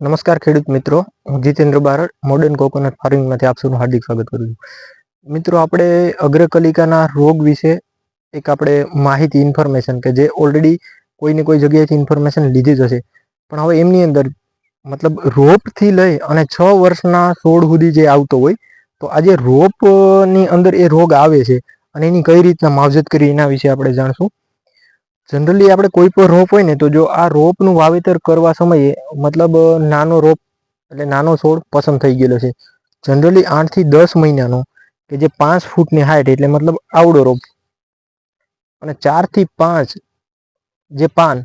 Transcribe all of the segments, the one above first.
નમસ્કાર ખેડૂત મિત્રો, હું જીતેન્દ્ર બારડ મોડર્ન કોકોનટ ફાર્મિંગમાંથી આપ સૌનું હાર્દિક સ્વાગત કરું છું. મિત્રો, આપણે અગ્રકલિકાના રોગ વિશે એક આપણે માહિતી ઇન્ફોર્મેશન કે જે ઓલરેડી કોઈને કોઈ જગ્યાએથી ઇન્ફોર્મેશન લીધી જ હશે, પણ હવે એમની અંદર મતલબ રોપથી લઈ અને 6 વર્ષના છોડ સુધી જે આવતો હોય, તો આ જે રોપની અંદર એ રોગ આવે છે અને એની કઈ રીતના માવજત કરી એના વિશે આપણે જાણશું. જનરલી આપણે કોઈ પણ રોપ હોય ને, તો જો આ રોપનું વાવેતર કરવા સમયે મતલબ નાનો રોપ એટલે નાનો છોડ પસંદ થઈ ગયેલો છે. જનરલી 8 થી 10 મહિનાનો કે જે 5 ફૂટની હાઈટ એટલે મતલબ આવડો રોપ, અને 4 થી 5 જે પાન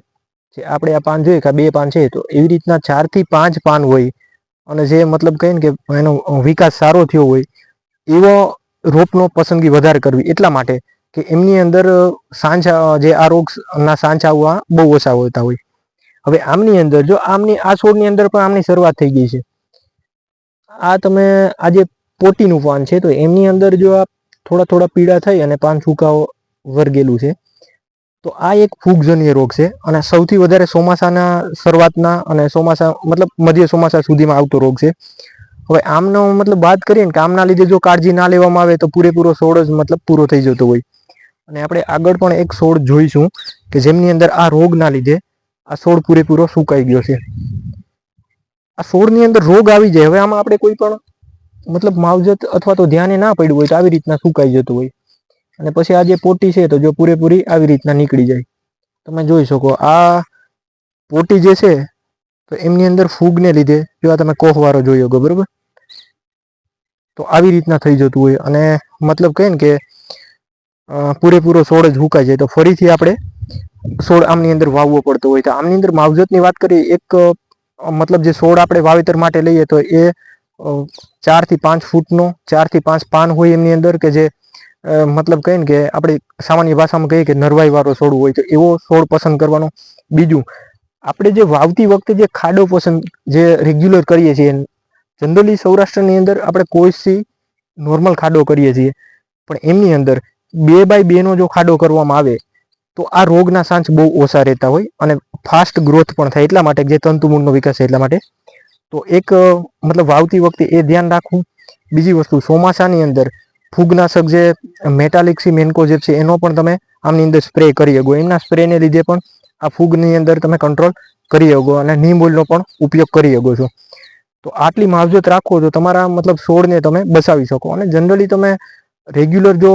જે આપણે આ પાન જોઈએ કે 2 પાન છે, તો એવી રીતના 4 થી 5 પાન હોય અને જે મતલબ કહીએ ને કે એનો વિકાસ સારો થયો હોય એવો રોપનો પસંદગી વધારે કરવી, એટલા માટે કે એમની અંદર સાંજા જે આ રોગના સાંચા આવવા બહુ ઓછા હોતા હોય. હવે આમની અંદર જો આ છોડની અંદર પણ આમની શરૂઆત થઈ ગઈ છે. આ તમે આ જે પોટીનું પાન છે, તો એમની અંદર જો આ થોડા થોડા પીળા થઈ અને પાન સુકાઓ વર્ગેલું છે, તો આ એક ફૂગજન્ય રોગ છે અને સૌથી વધારે ચોમાસાના શરૂઆતના અને ચોમાસા મતલબ મધ્ય ચોમાસા સુધીમાં આવતો રોગ છે. હવે આમનો મતલબ વાત કરીએ ને કે આમના લીધે જો કાળજી ના લેવામાં આવે તો પૂરેપૂરો છોડ જ મતલબ પૂરો થઈ જતો હોય. અને આપણે આગળ પણ એક છોડ જોઈશું કે જેમની અંદર આ રોગના લીધે આ છોડ પૂરેપૂરો સુકાઈ ગયો છે. આ છોડની અંદર રોગ આવી જાય, હવે આમાં આપણે કોઈ પણ મતલબ માવજત અથવા તો ધ્યાને ના પડ્યું હોય તો આવી રીતના સુકાઈ જતું હોય. અને પછી આ જે પોટી છે, તો જો પૂરેપૂરી આવી રીતના નીકળી જાય. તમે જોઈ શકો આ પોટી જે છે, તો એમની અંદર ફૂગને લીધે જો તમે કોહવારો જોયો ગયો, બરોબર, તો આવી રીતના થઈ જતું હોય અને મતલબ કહે ને કે પૂરેપૂરો છોડ જ સુકાઈ જાય, તો ફરીથી આપણે છોડ આમની અંદર વાવવો પડતો હોય. તો આમની અંદર માવજતની વાત કરીએ, એક મતલબ જે છોડ આપણે વાવેતર માટે લઈએ તો એ 4 થી 5 ફૂટનો 4 થી 5 પાન હોય એમની અંદર, કે જે મતલબ કહીએ ને કે આપણે સામાન્ય ભાષામાં કહીએ કે નરવાઈ વાળો છોડ હોય, તો એવો છોડ પસંદ કરવાનો. બીજું, આપણે જે વાવતી વખતે જે ખાડો પસંદ જે રેગ્યુલર કરીએ છીએ, જનરલી સૌરાષ્ટ્રની અંદર આપણે કોઈથી નોર્મલ ખાડો કરીએ છીએ, પણ એમની અંદર 2x2 નો જો ખાડો કરવામાં આવે તો આ રોગના ચાન્સ બહુ ઓછા રહેતા હોય અને ફાસ્ટ ગ્રોથ પણ થાય, એટલા માટે જે તંતુમૂળનો વિકાસ છે એટલા માટે. તો એક મતલબ વાવતી વખતે એ ધ્યાન રાખવું. બીજી વસ્તુ, ચોમાસાની અંદર ફૂગનાશક જે મેટાલિક્સી મેન્કોજેબ છે એનો પણ તમે આમની અંદર સ્પ્રે કરી શકો. એમના સ્પ્રેને લીધે પણ આ ફૂગની અંદર તમે કંટ્રોલ કરી શકો અને નીમ ઓઇલનો પણ ઉપયોગ કરી શકો છો. તો આટલી માવજત રાખો તો તમારા મતલબ છોડને તમે બચાવી શકો. અને જનરલી તમે રેગ્યુલર જો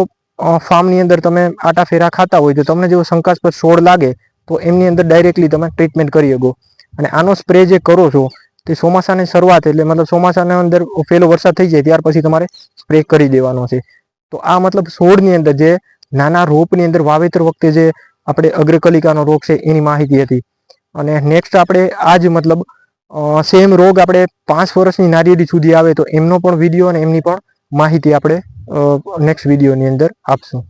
ફાર્મની અંદર તમે આટા ફેરા ખાતા હોય તો તમને જેવો શંકાસ્પદ છોડ લાગે તો એમની અંદર ડાયરેક્ટલી તમે ટ્રીટમેન્ટ કરી શકો. અને આનો સ્પ્રે જે કરો છો તે ચોમાસાની શરૂઆત એટલે મતલબ ચોમાસાના અંદર પહેલો વરસાદ થઈ જાય ત્યાર પછી તમારે સ્પ્રે કરી દેવાનો છે. તો આ મતલબ છોડની અંદર જે નાના રોપની અંદર વાવેતર વખતે જે આપણે અગ્રકલિકાનો રોગ છે એની માહિતી હતી. અને નેક્સ્ટ આપણે આ જ મતલબ સેમ રોગ આપણે 5 વર્ષની નારિયેળી સુધી આવે તો એમનો પણ વિડીયો અને એમની પણ માહિતી આપણે નેક્સ્ટ વિડીયોની અંદર આપશું.